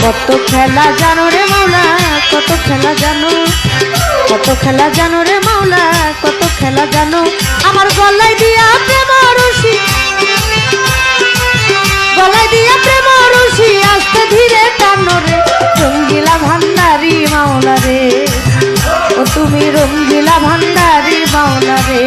কত খেলা জানো রে মাওলা, কত খেলা জানো, কত খেলা জানো রে মাওলা, কত খেলা জানো। আমার গলায় দিয়া প্রেম রশি, গলায় দিয়া প্রেম রশি আস্তে ধীরে টানো রে। রঙ্গিলা ভান্ডারি মাওলা রে, ও তুমি রঙ্গিলা ভান্ডারি মাওলা রে।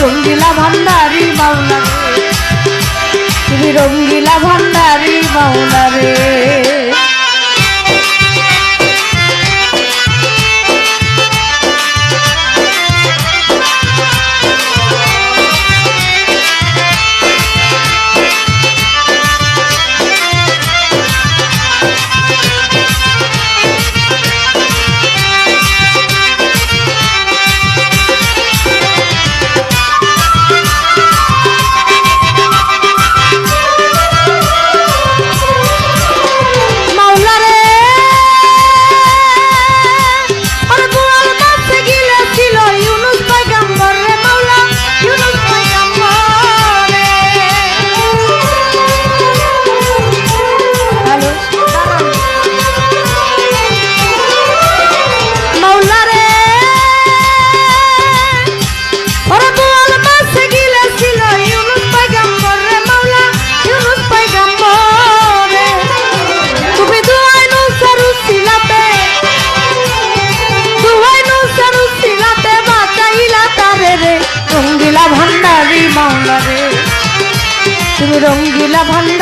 রঙ্গিলা ভান্ডারি মাওলা রে, তুমি রঙ্গিলা ভান্ডারি মাওলা রে। রঙ্গিলা ভান্ডারি মাওলা রে, তুমি রঙ্গিলা ভান্ডারি